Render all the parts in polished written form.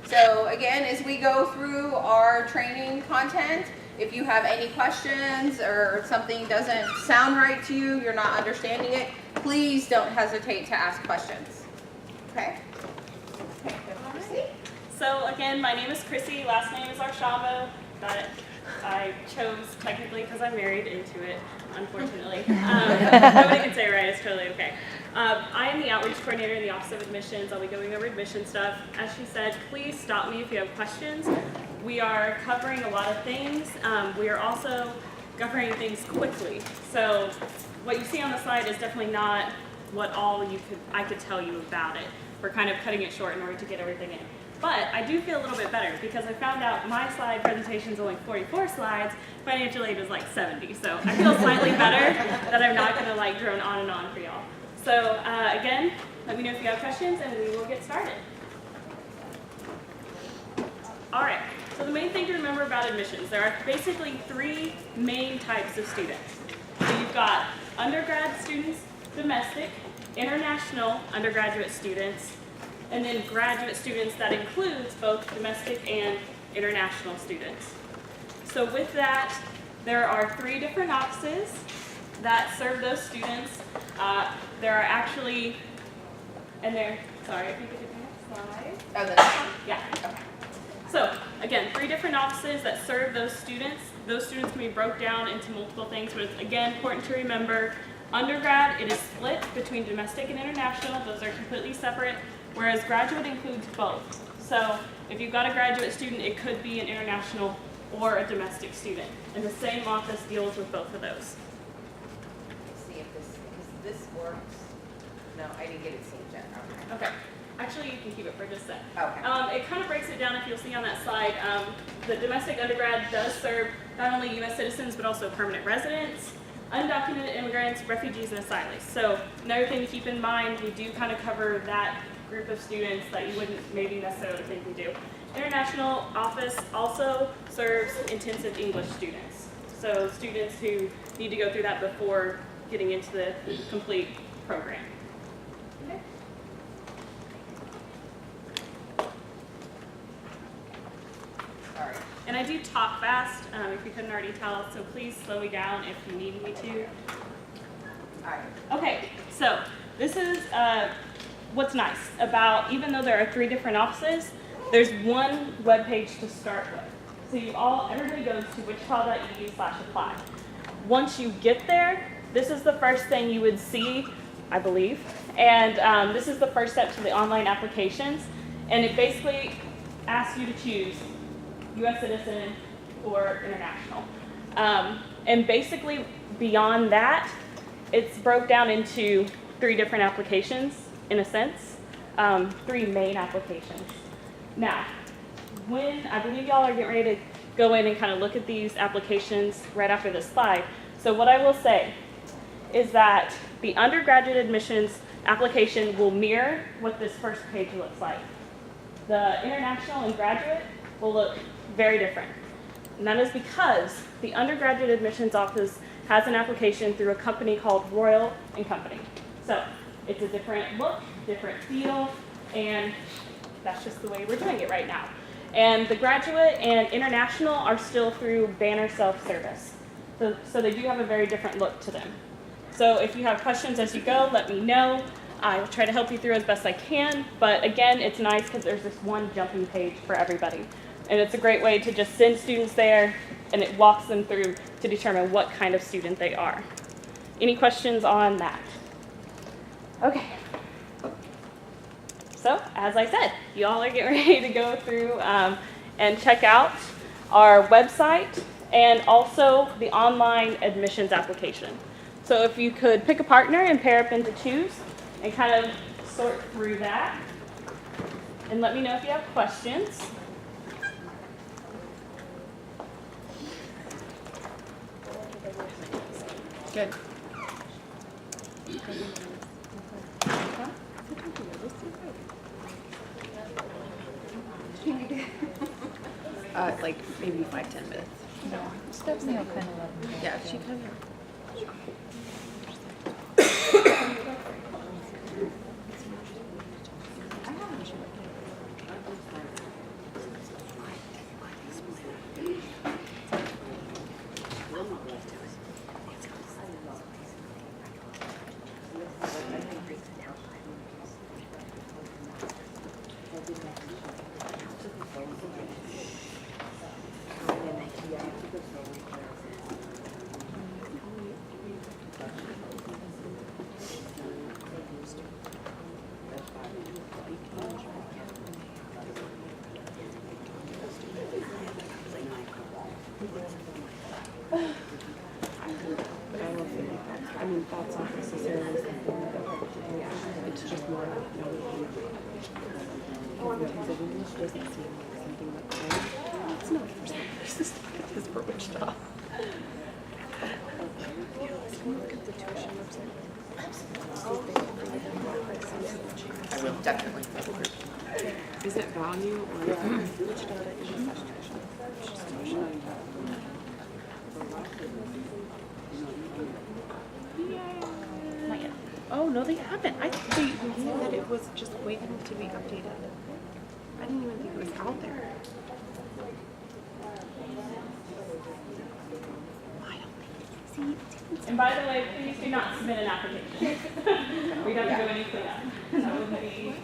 So again, as we go through our training content, if you have any questions or something doesn't sound right to you, you're not understanding it, please don't hesitate to ask questions. Okay? So again, my name is Chrissy, last name is Arshavo, but I chose technically because I'm married into it, unfortunately. Nobody can say it right, it's totally okay. I am the outreach coordinator in the Office of Admissions. I'll be going over admission stuff. As she said, please stop me if you have questions. We are covering a lot of things. We are also covering things quickly. So what you see on the slide is definitely not what all I could tell you about it. We're kind of cutting it short in order to get everything in. But I do feel a little bit better because I found out my slide presentation is only 44 slides, financial aid is like 70. So I feel slightly better that I'm not going to like drone on and on for y'all. So again, let me know if you have questions and we will get started. All right, so the main thing to remember about admissions, there are basically three main types of students. So you've got undergrad students, domestic, international undergraduate students, and then graduate students that includes both domestic and international students. So with that, there are three different offices that serve those students. There are actually, and there, sorry, if you could get the next slide. Oh, the next one? Yeah. Okay. So again, three different offices that serve those students. Those students can be broke down into multiple things, but it's again important to remember, undergrad, it is split between domestic and international. Those are completely separate. Whereas graduate includes both. So if you've got a graduate student, it could be an international or a domestic student. And the same office deals with both of those. Let's see if this works. No, I didn't get it saved yet. Okay. Actually, you can keep it for just a sec. Okay. It kind of breaks it down if you'll see on that slide. The domestic undergrad does serve not only U.S. citizens, but also permanent residents, undocumented immigrants, refugees, and asylees. So another thing to keep in mind, we do kind of cover that group of students that you wouldn't maybe necessarily think we do. International office also serves intensive English students. So students who need to go through that before getting into the complete program. Okay. Sorry. And I do talk fast, if you couldn't already tell, so please slow me down if you need me to. All right. Okay, so this is what's nice about, even though there are three different offices, there's one web page to start with. So everybody goes to wichita.edu/apply. Once you get there, this is the first thing you would see, I believe, and this is the first step to the online applications, and it basically asks you to choose U.S. citizen or international. And basically beyond that, it's broke down into three different applications, in a sense, three main applications. Now, I believe y'all are getting ready to go in and kind of look at these applications right after this slide. So what I will say is that the undergraduate admissions application will mirror what this first page looks like. The international and graduate will look very different. And that is because the undergraduate admissions office has an application through a company called Royal & Company. So it's a different look, different feel, and that's just the way we're doing it right now. And the graduate and international are still through Banner self-service. So they do have a very different look to them. So if you have questions as you go, let me know. I will try to help you through as best I can. But again, it's nice because there's this one jumping page for everybody. And it's a great way to just send students there, and it walks them through to determine what kind of student they are. Any questions on that? Okay. So, as I said, you all are getting ready to go through and check out our website and also the online admissions application. So if you could pick a partner and pair up into twos and kind of sort through that. And let me know if you have questions. Good. Like maybe 5-10 minutes. No, Stephanie will kind of let me know. Yeah, she kind of. But I will say that, I mean, that's not necessarily something that, it's just more like knowing. Because of English doesn't seem like something that it's not for some places it's for Wichita. Can we look at the tuition website? I will definitely. Is it value or is it Wichita tuition? Not yet. Oh, no, they haven't. I thought they said that it was just waiting to be updated. I didn't even think it was out there. I don't think. See, And by the way, please do not submit an application. We don't do any cleanup. That would be.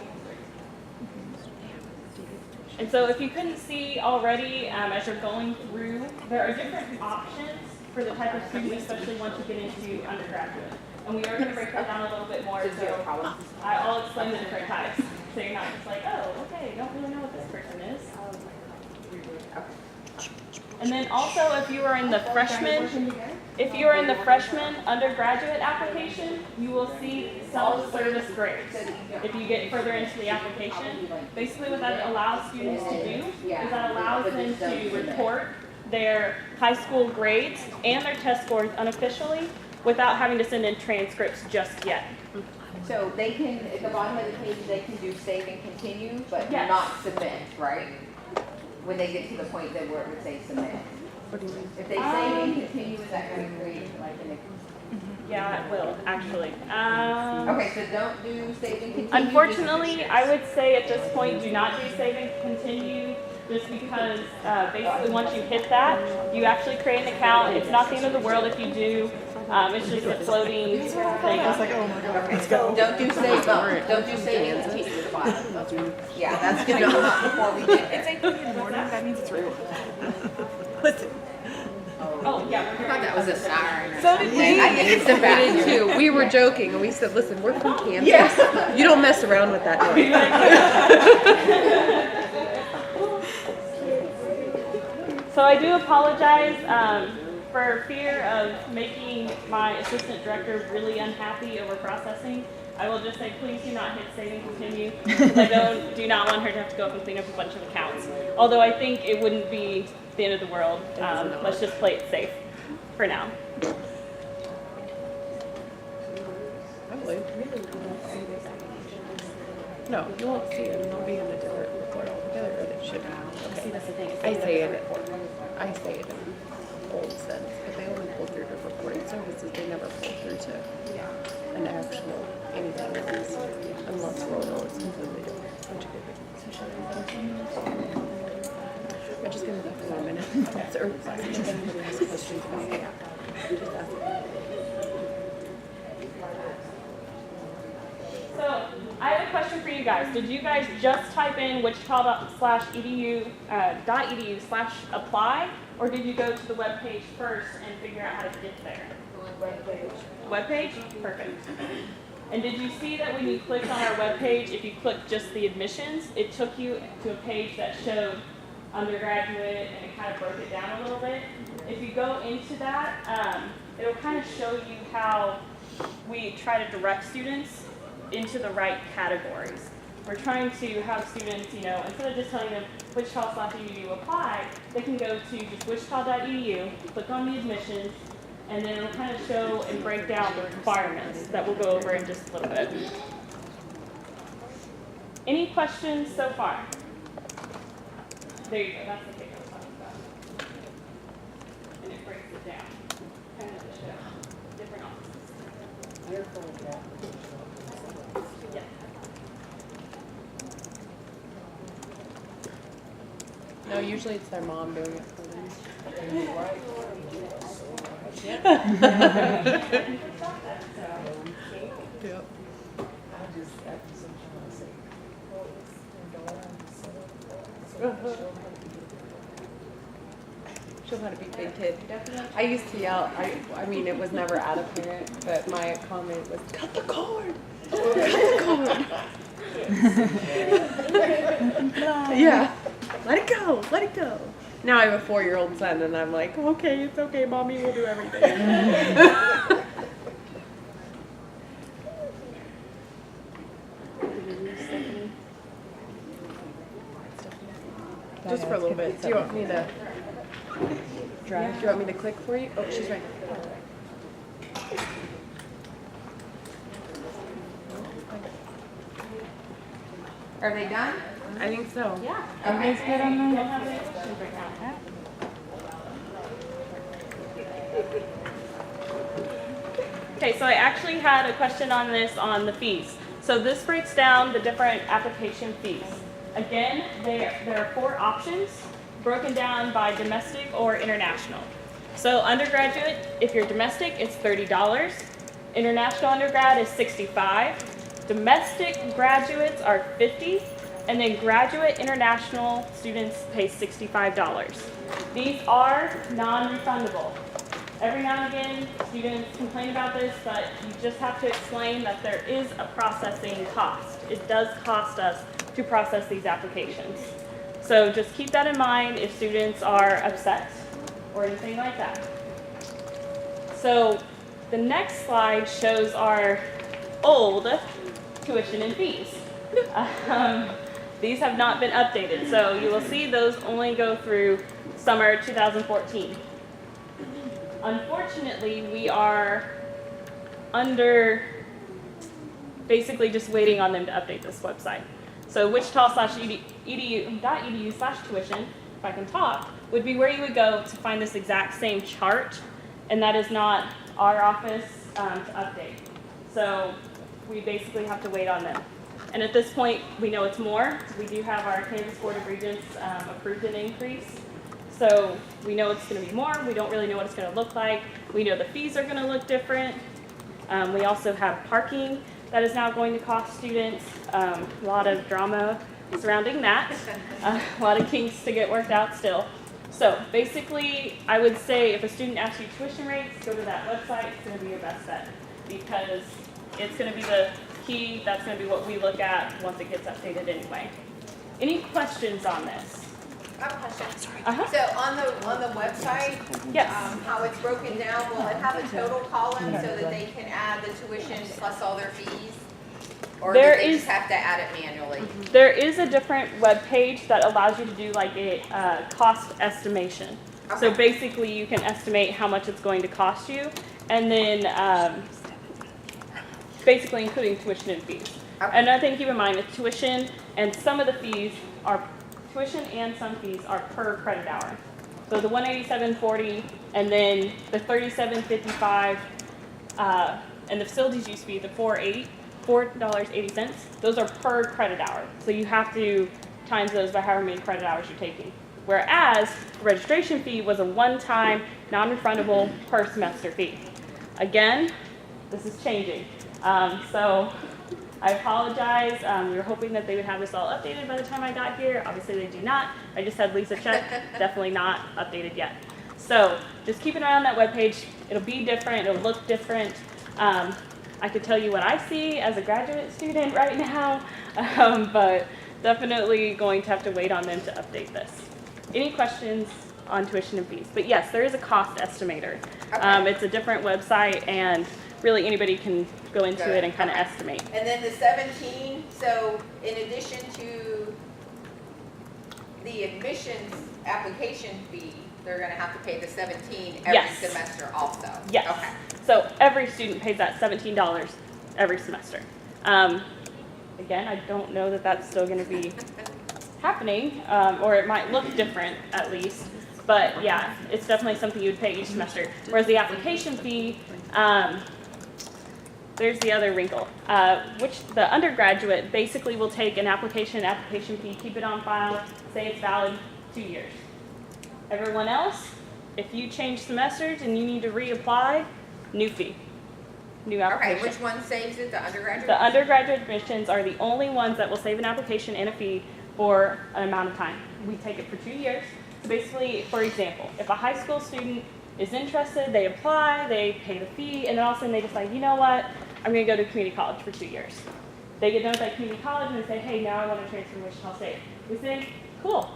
And so if you couldn't see already, as you're going through, there are different options for the type of student, especially once you get into undergraduate. And we are going to break that down a little bit more, so I'll explain the different types. So you're not just like, oh, okay, I don't really know what this person is. And then also if you are in the freshman undergraduate application, you will see self-service grades. If you get further into the application, basically what that allows students to do is that allows them to report their high school grades and their test scores unofficially without having to send in transcripts just yet. So they can, at the bottom of the page, they can do save and continue, but Yes. not submit, right? When they get to the point that where it would say submit. what do you mean? If they save and continue, is that going to create like an? Yeah, it will, actually. Okay, so don't do save and continue. Unfortunately, I would say at this point, do not do save and continue, just because basically once you hit that, you actually create an account. It's not the end of the world if you do. It's just a floating thing. Okay, so don't do save, don't do save and continue at the bottom. Yeah, that's going to come up before we get there. It's 8:30 in the morning. That means it's real. Listen, Oh, yeah. I thought that was a siren. so did we. I get it's the We did too. We were joking and we said, listen, we're from Kansas. You don't mess around with that noise. So I do apologize for fear of making my assistant director really unhappy over processing. I will just say, please do not hit save and continue, because I do not want her to have to go up and clean up a bunch of accounts. Although I think it wouldn't be the end of the world. Let's just play it safe for now. Probably. No, you won't see it. It'll be in a different report altogether, but it should be. See, that's the thing. I say it in old sense, but they only pull through to reporting services. They never pull through to an actual anything else, unless Royal is completely different. Which I'm just gonna look for a minute. Or just ask questions about it. Just ask. So I have a question for you guys. Did you guys just type in wichita.edu/apply, or did you go to the web page first and figure out how to get there? Web page? Perfect. And did you see that when you clicked on our web page, if you clicked just the admissions, it took you to a page that showed undergraduate and it kind of broke it down a little bit? If you go into that, it'll kind of show you how we try to direct students into the right categories. We're trying to have students, instead of just telling them wichita.edu apply, they can go to just wichita.edu, click on the admissions, and then it'll kind of show and break down the requirements that we'll go over in just a little bit. Any questions so far? There you go, that's the thing I was talking about. And it breaks it down, kind of to show different offices. Yeah. No, usually it's their mom doing it for them. Yep. She'll know how to be big kid. I used to yell. I mean, it was never at a parent, but my comment was, "Cut the cord! Cut the cord!" Yeah. Let it go. Let it go. Now I have a 4-year-old son, and I'm like, okay, it's okay, mommy will do everything. Just for a little bit. Do you want me to drive? Do you want me to click for you? Oh, she's right. Are they done? I think so. Yeah. Okay. Good on don't have any questions right now. Okay, so I actually had a question on this on the fees. So this breaks down the different application fees. Again, there are 4 options broken down by domestic or international. So undergraduate, if you're domestic, it's $30. International undergrad is $65. Domestic graduates are $50. And then graduate international students pay $65. These are non-refundable. Every now and again, students complain about this, but you just have to explain that there is a processing cost. It does cost us to process these applications. So just keep that in mind if students are upset or anything like that. So the next slide shows our old tuition and fees. These have not been updated, so you will see those only go through summer 2014. Unfortunately, we are basically just waiting on them to update this website. So wichita.edu/tuition, if I can talk, would be where you would go to find this exact same chart, and that is not our office to update. So we basically have to wait on them. And at this point, we know it's more. We do have our Kansas Board of Regents approved an increase. So we know it's going to be more. We don't really know what it's going to look like. We know the fees are going to look different. We also have parking that is now going to cost students. A lot of drama surrounding that. A lot of kinks to get worked out still. So basically, I would say if a student asks you tuition rates, go to that website. It's going to be your best bet because it's going to be the key. That's going to be what we look at once it gets updated anyway. Any questions on this? I have a question. Uh-huh. So on the website, Yes. how it's broken down, will it have a total column so that they can add the tuition plus all their fees? Or do There they is- just have to add it manually? There is a different web page that allows you to do like a cost estimation. So Okay. basically you can estimate how much it's going to cost you and then basically including tuition and fees. Okay. Another thing to keep in mind is tuition and some of the fees are, tuition and some fees are per credit hour. So the $187.40 and then the $37.55 and the facilities use fee, the $4.80, those are per credit hour. So you have to times those by however many credit hours you're taking. Whereas the registration fee was a one-time, non-refundable per semester fee. Again, this is changing. So I apologize. We were hoping that they would have this all updated by the time I got here. Obviously they do not. I just had Lisa check. Definitely not updated yet. So just keep an eye on that webpage. It'll be different. It'll look different. I could tell you what I see as a graduate student right now, but definitely going to have to wait on them to update this. Any questions on tuition and fees? But yes, there is a cost estimator. Okay. It's a different website, and really anybody can go into it and kind of estimate. And then the 17, so in addition to the admissions application fee, they're gonna have to pay the 17 every Yes. semester also? Yes. Okay. So every student pays that $17 every semester. Again, I don't know that that's still going to be happening, or it might look different at least. But yeah, it's definitely something you would pay each semester. Whereas the application fee, there's the other wrinkle, which the undergraduate basically will take an application fee, keep it on file, say it's valid 2 years. Everyone else, if you change semesters and you need to reapply, new fee, new Okay, application. which one saves it, the undergraduate? The undergraduate admissions are the only ones that will save an application and a fee for an amount of time. We take it for 2 years. So basically, for example, if a high school student is interested, they apply, they pay the fee, and then all of a sudden they decide, you know what, I'm going to go to community college for 2 years. They get done with that community college and they say, hey, now I want to transfer to Wichita State. We say, cool,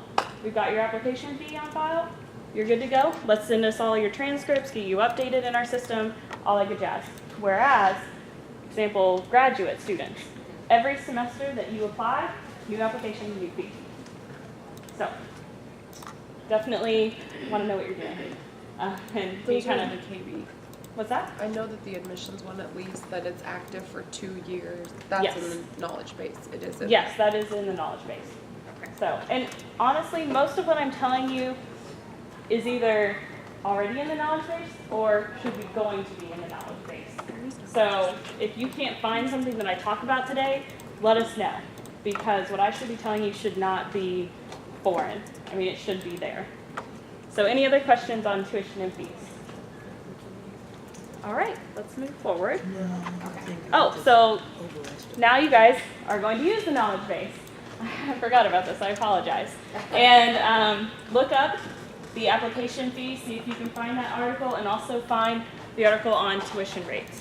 we've got your application fee on file, you're good to go. Let's send us all your transcripts, get you updated in our system, all that good jazz. Whereas, for example, graduate students, every semester that you apply, new application, new fee. So, definitely want to know what you're doing. And be Those are kind in of, the KB. what's that? I know that the admissions one, at least, that it's active for 2 years. That's Yes. in the knowledge base. It is in Yes, that is in the knowledge base. So, and honestly, most of what I'm telling you is either already in the knowledge base or should be going to be in the knowledge base. So, if you can't find something that I talk about today, let us know, because what I should be telling you should not be foreign. I mean, it should be there. So, any other questions on tuition and fees? All right, let's move forward. Oh, so now you guys are going to use the knowledge base. I forgot about this, I apologize. And look up the application fee, see if you can find that article, and also find the article on tuition rates.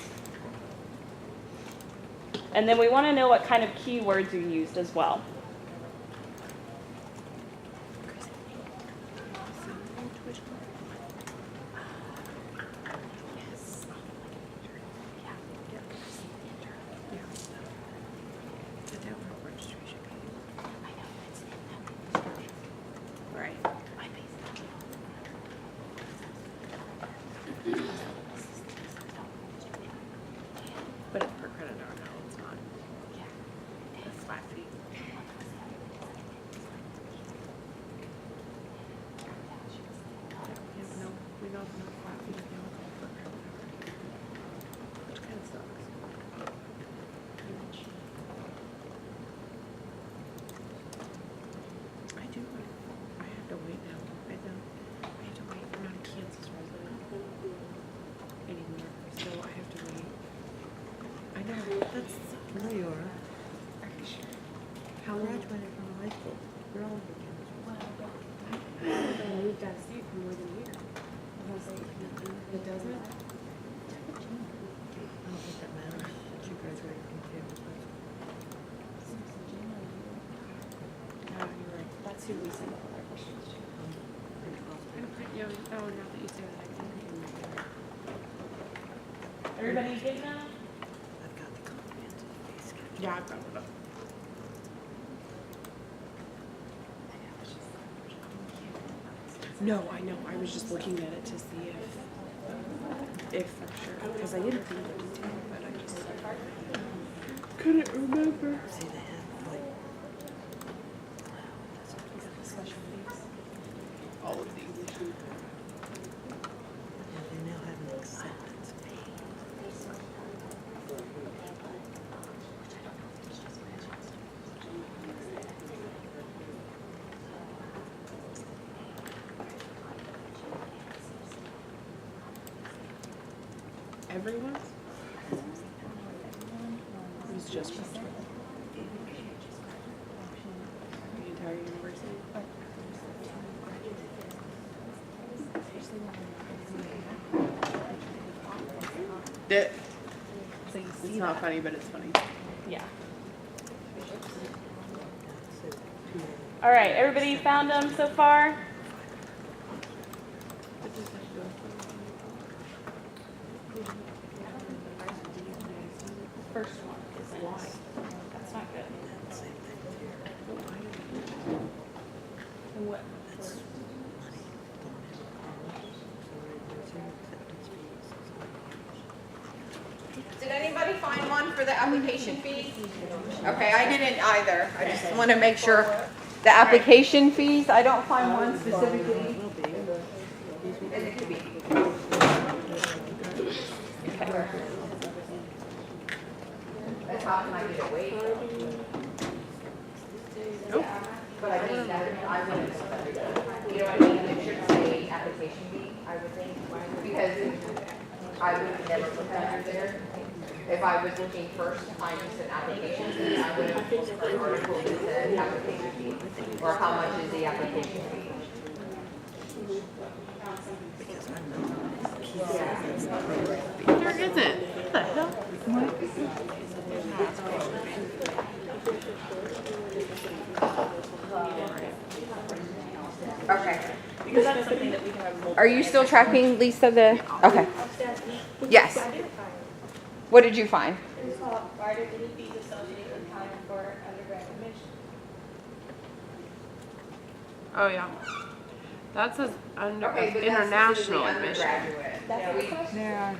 And then we want to know what kind of keywords you used as well. But it's per credit hour now, it's not. It's flat fee. Yeah, no, we don't have flat fee, we don't call per credit hour. Which kind of sucks. I do, I have to wait now. I have to wait, I'm not a Kansas resident anymore, so I have to wait. I know, that's. No, you are. Are you sure? How graduated from high school? You're all over campus. I moved out of state for more than a year. It doesn't? I don't think that matters. She graduated from campus. No, you're right. That's who we send all our questions to. Yeah, oh, now that you say that, I think we can make it. Everybody getting that? I've got the comprehensive fee schedule. Yeah, I've got it up. No, I know. I was just looking at it to see if for sure, because I didn't think it was due, but I just couldn't remember. See, they have like, Special fees. All of these. yeah, they now have an acceptance fee. Everyone's? It was just for the entire university. It's not funny, but it's funny. Yeah. So, All right, everybody found them so far? First one isn't. That's not good. same thing here. And what? That's money thrown in college. So there's an acceptance fee. Did anybody find one for the application fee? Okay, I didn't either. I just want to make sure. The application fees, I don't find one specifically. And it could be. That's how can I get it waived? But I mean, I wouldn't, you know what I mean? It should say application fee, I would think, because I would never put that out there. If I was looking first to find just an application fee, I would have looked for an article that said application fee, or how much is the application fee. There isn't. What the hell? Okay. Because that's something that we can have multiple. Are you still tracking, Lisa, the, okay. Yes. What did you find? Why are any fees associated with accounting for undergrad admission? Oh, yeah. That says Okay, but that's international specifically admission. undergraduate.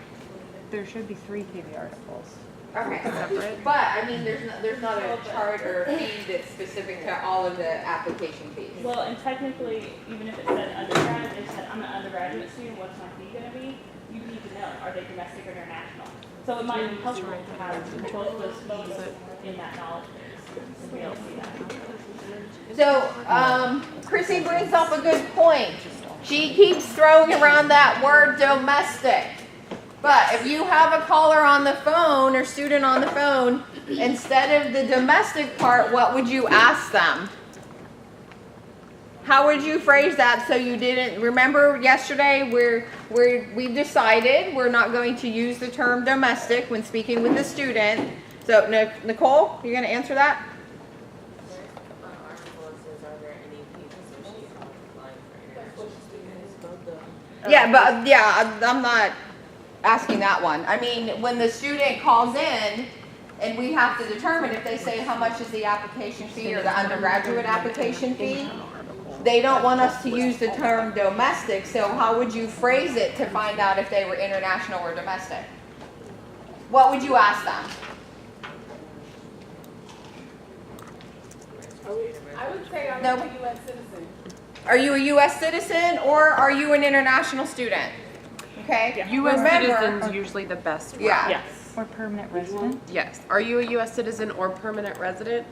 There should be 3 KB articles. Okay. Separate. But, I mean, there's not a chart or a fee that's specific to all of the application fees. Well, and technically, even if it said undergrad, if it said I'm an undergraduate student, what's my fee gonna be? You need to know, are they domestic or international? So it might be helpful to have both those folks in that knowledge base to be able to see that. So, Chrissy brings up a good point. She keeps throwing around that word domestic. But if you have a caller on the phone or student on the phone, instead of the domestic part, what would you ask them? How would you phrase that so you didn't, remember yesterday we've decided we're not going to use the term domestic when speaking with the student. So Nicole, you're going to answer that? Yeah, but yeah, I'm not asking that one. I mean, when the student calls in and we have to determine if they say how much is the application fee or the undergraduate application fee, they don't want us to use the term domestic, so how would you phrase it to find out if they were international or domestic? What would you ask them? I would say I'm No. a U.S. citizen. Are you a U.S. citizen or are you an international student? Okay? Yeah. U.S. Remember- citizen's usually the best route. Yeah. Yes. Or permanent resident. Yes. Are you a U.S. citizen or permanent resident?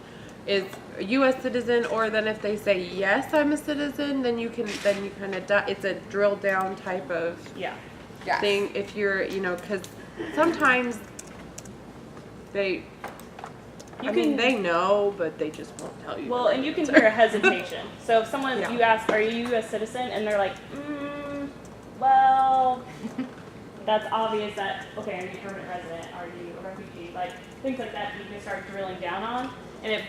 Is a U.S. citizen, or then if they say yes, I'm a citizen, then you kind of it's a drill down type of Yeah. Yes. thing. If you're, because sometimes they, You I mean, can- they know, but they just won't tell you. Well, and you can hear a hesitation. So if someone, Yeah. you ask, are you a U.S. citizen? And they're like, well, that's obvious that, okay, are you a permanent resident? Are you a refugee? Like, things like that you can start drilling down on.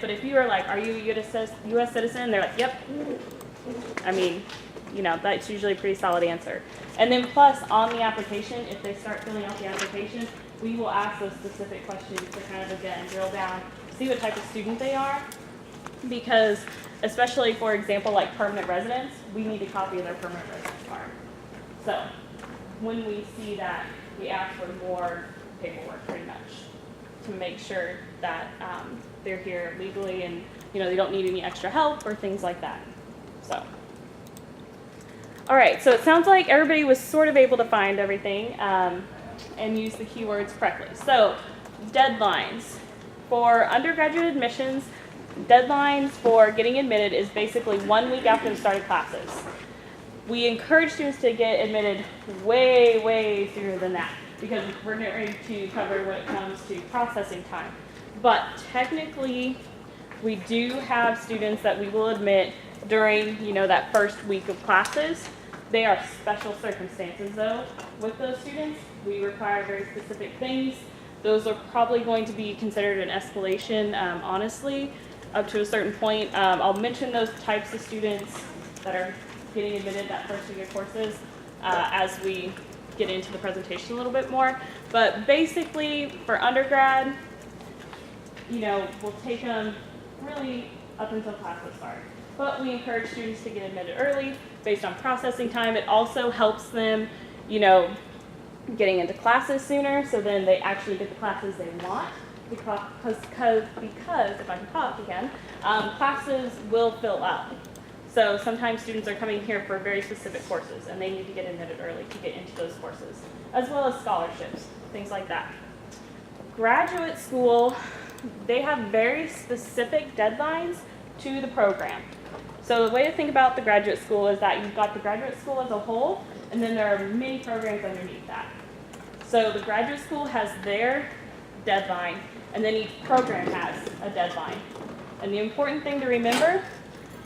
But if you are like, are you a U.S. citizen? They're like, yep. I mean, that's usually a pretty solid answer. And then plus, on the application, if they start filling out the application, we will ask those specific questions to kind of, again, drill down, see what type of student they are. Because, especially, for example, like permanent residents, we need a copy of their permanent residence card. So, when we see that, we ask for more paperwork, pretty much, to make sure that they're here legally and, they don't need any extra help or things like that. So. All right, so it sounds like everybody was sort of able to find everything and use the keywords correctly. So, deadlines. For undergraduate admissions, deadlines for getting admitted is basically 1 week after the start of classes. We encourage students to get admitted way, way sooner than that because we're not ready to cover when it comes to processing time. But technically, we do have students that we will admit during, that first week of classes. They are special circumstances, though, with those students. We require very specific things. Those are probably going to be considered an escalation, honestly, up to a certain point. I'll mention those types of students that are getting admitted that first week of courses as we get into the presentation a little bit more. But basically, for undergrad, we'll take them really up until classes start. But we encourage students to get admitted early based on processing time. It also helps them, getting into classes sooner, so then they actually get the classes they want. Because if I can talk again, classes will fill up. So sometimes students are coming here for very specific courses, and they need to get admitted early to get into those courses, as well as scholarships, things like that. Graduate school, they have very specific deadlines to the program. So the way to think about the graduate school is that you've got the graduate school as a whole, and then there are many programs underneath that. So the graduate school has their deadline, and then each program has a deadline. And the important thing to remember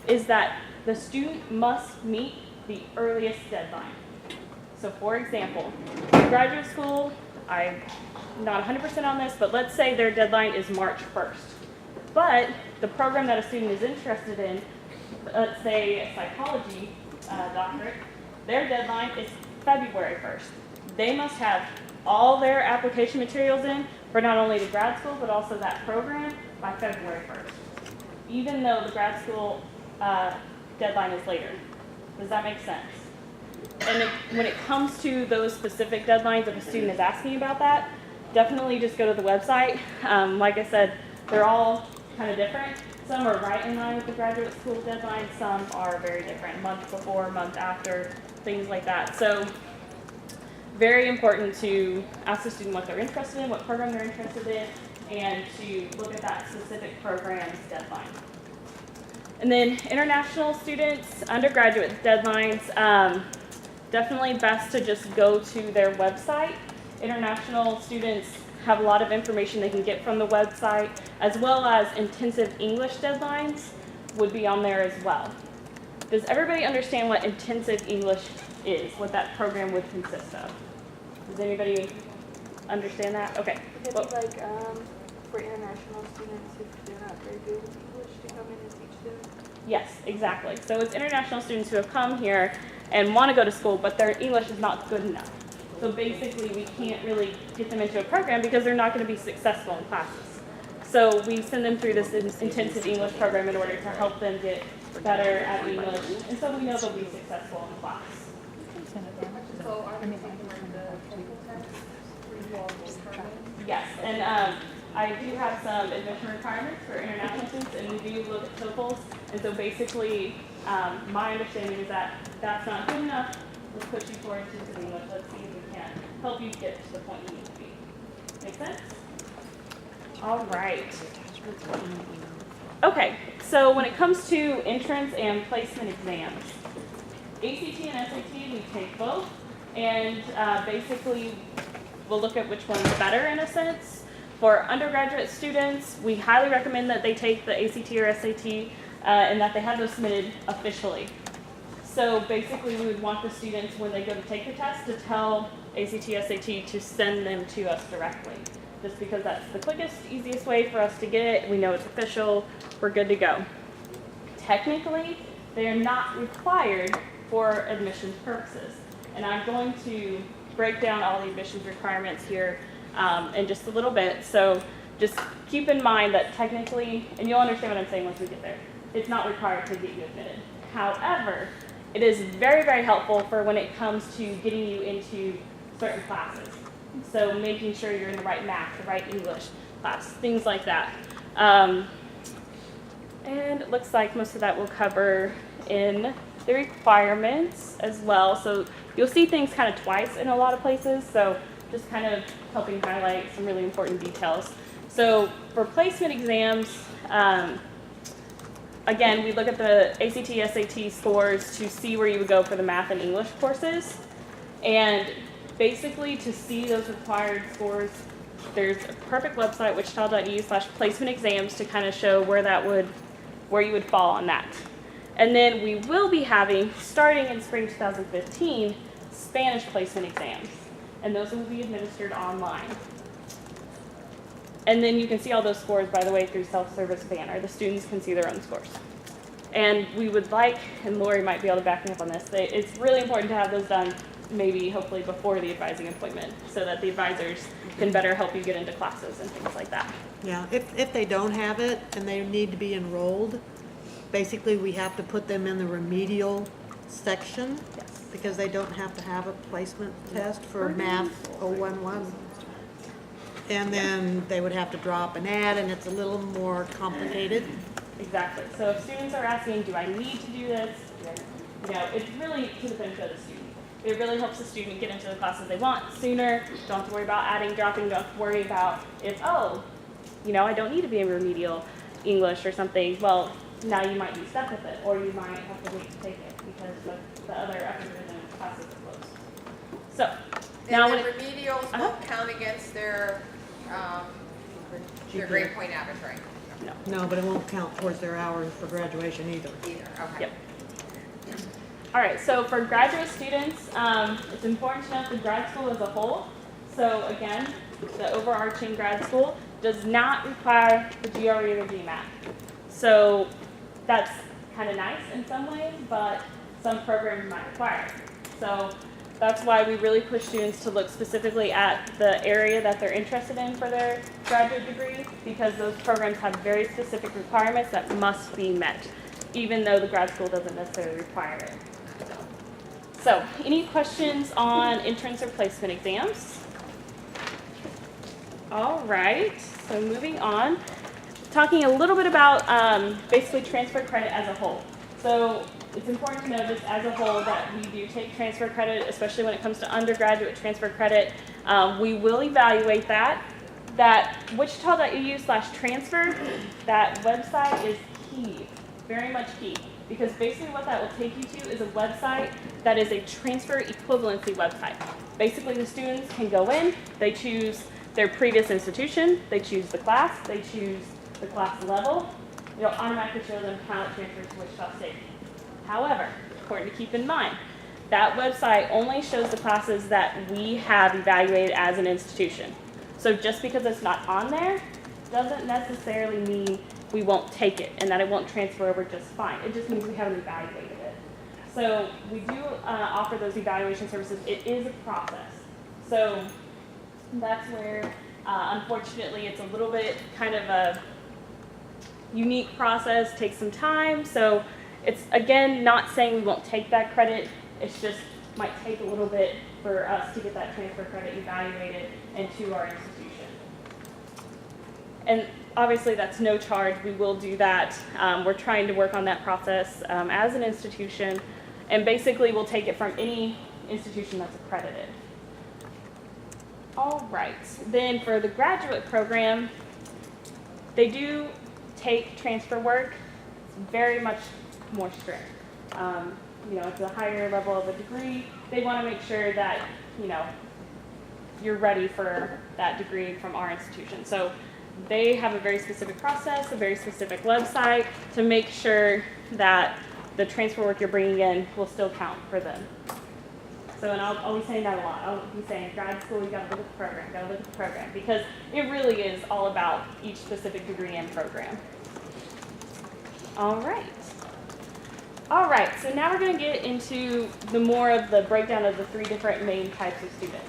is that the student must meet the earliest deadline. So for example, graduate school, I'm not 100% on this, but let's say their deadline is March 1st. But the program that a student is interested in, let's say a psychology doctorate, their deadline is February 1st. They must have all their application materials in for not only the grad school, but also that program by February 1st, even though the grad school deadline is later. Does that make sense? And when it comes to those specific deadlines, if a student is asking about that, definitely just go to the website. Like I said, they're all kind of different. Some are right in line with the graduate school deadline. Some are very different, month before, month after, things like that. So very important to ask the student what they're interested in, what program they're interested in, and to look at that specific program's deadline. And then international students, undergraduate deadlines, definitely best to just go to their website. International students have a lot of information they can get from the website, as well as intensive English deadlines would be on there as well. Does everybody understand what intensive English is, what that program would consist of? Does anybody understand that? Okay. Would it be like for international students if they're not very good with English to come in and teach them? Yes, exactly. So it's international students who have come here and want to go to school, but their English is not good enough. So basically, we can't really get them into a program because they're not going to be successful in classes. So we send them through this intensive English program in order to help them get better at English, and so we know they'll be successful in class. So are we taking the technical test for you all to determine? Yes, and I do have some admission requirements for international students, and we do look at TOEFLs. And so basically, my understanding is that that's not good enough. Let's push you towards into English. Let's see if we can help you get to the point you need to be. Make sense? All right. Okay, so when it comes to entrance and placement exams, ACT and SAT, we take both, and basically we'll look at which one's better in a sense. For undergraduate students, we highly recommend that they take the ACT or SAT and that they have those submitted officially. So basically we would want the students, when they go to take the test, to tell ACT, SAT to send them to us directly. Just because that's the quickest, easiest way for us to get it. We know it's official, we're good to go. Technically, they are not required for admissions purposes. And I'm going to break down all the admissions requirements here in just a little bit. So just keep in mind that technically, and you'll understand what I'm saying once we get there, it's not required to get you admitted. However, it is very, very helpful for when it comes to getting you into certain classes. So making sure you're in the right math, the right English class, things like that. And it looks like most of that we'll cover in the requirements as well. So you'll see things kind of twice in a lot of places. So just kind of helping highlight some really important details. So for placement exams, again, we look at the ACT, SAT scores to see where you would go for the math and English courses. And basically, to see those required scores, there's a perfect website, wichita.edu/placement exams, to kind of show where you would fall on that. And then we will be having, starting in spring 2015, Spanish placement exams. And those will be administered online. And then you can see all those scores, by the way, through self-service banner. The students can see their own scores. And we would like, and Lori might be able to back me up on this, it's really important to have those done maybe hopefully before the advising appointment so that the advisors can better help you get into classes and things like that. Yeah, if they don't have it and they need to be enrolled, basically we have to put them in the remedial section Yes. because they don't have to have a placement test for math 011. And then they would have to drop an ad and it's a little more complicated. Exactly. So if students are asking, do I need to do this? You know, it's really to the benefit of the student. It really helps the student get into the classes they want sooner. Don't have to worry about adding, dropping. Don't have to worry about if, oh, you know, I don't need to be in remedial English or something. Well, now you might be stuck with it, or you might have to wait to take it because the other upper division classes are closed. So Now, And when the it- remedials won't count against their grade point average, right? No, but it won't count towards their hours for graduation either. Either, okay. Yep. All right, so for graduate students, it's important to note the grad school as a whole. So again, the overarching grad school does not require the GRE or the GMAT. So that's kind of nice in some ways, but some programs might require it. So that's why we really push students to look specifically at the area that they're interested in for their graduate degree, because those programs have very specific requirements that must be met, even though the grad school doesn't necessarily require it. So, any questions on entrance or placement exams? All right, so moving on, talking a little bit about basically transfer credit as a whole. So it's important to know just as a whole that we do take transfer credit, especially when it comes to undergraduate transfer credit. We will evaluate that. That Wichita.edu/transfer, that website is key, very much key, because basically what that will take you to is a website that is a transfer equivalency website. Basically the students can go in, they choose their previous institution, they choose the class, they choose the class level, it'll automatically show them how it transfers to Wichita State. However, important to keep in mind, that website only shows the classes that we have evaluated as an institution. So just because it's not on there doesn't necessarily mean we won't take it and that it won't transfer over just fine. It just means we haven't evaluated it. So we do offer those evaluation services. It is a process. So that's where, unfortunately, it's a little bit kind of a unique process, takes some time. So it's, again, not saying we won't take that credit. It's just might take a little bit for us to get that transfer credit evaluated into our institution. And obviously that's no charge. We will do that. We're trying to work on that process as an institution. And basically we'll take it from any institution that's accredited. All right. Then for the graduate program, they do take transfer work. It's very much more strict. You know, it's a higher level of a degree. They want to make sure that, you know, you're ready for that degree from our institution. So they have a very specific process, a very specific website to make sure that the transfer work you're bringing in will still count for them. So, and I'll be saying that a lot. I'll be saying grad school, you gotta look at the program, gotta look at the program, because it really is all about each specific degree and program. All right. All right, so now we're going to get into the more of the breakdown of the three different main types of students.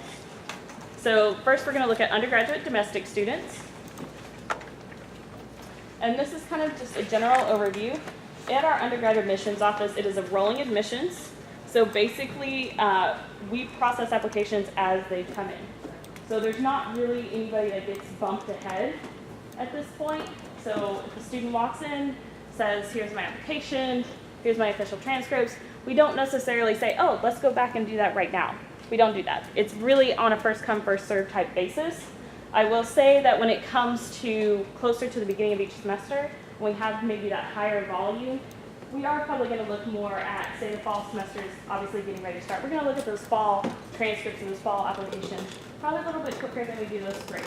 So first we're going to look at undergraduate domestic students. And this is kind of just a general overview. At our undergrad admissions office, it is a rolling admissions. So basically, we process applications as they come in. So there's not really anybody that gets bumped ahead at this point. So if a student walks in, says, here's my application, here's my official transcripts, we don't necessarily say, oh, let's go back and do that right now. We don't do that. It's really on a first come, first served type basis. I will say that when it comes to closer to the beginning of each semester, when we have maybe that higher volume, we are probably going to look more at, say, the fall semester is obviously getting ready to start. We're going to look at those fall transcripts and those fall applications probably a little bit quicker than we do those spring.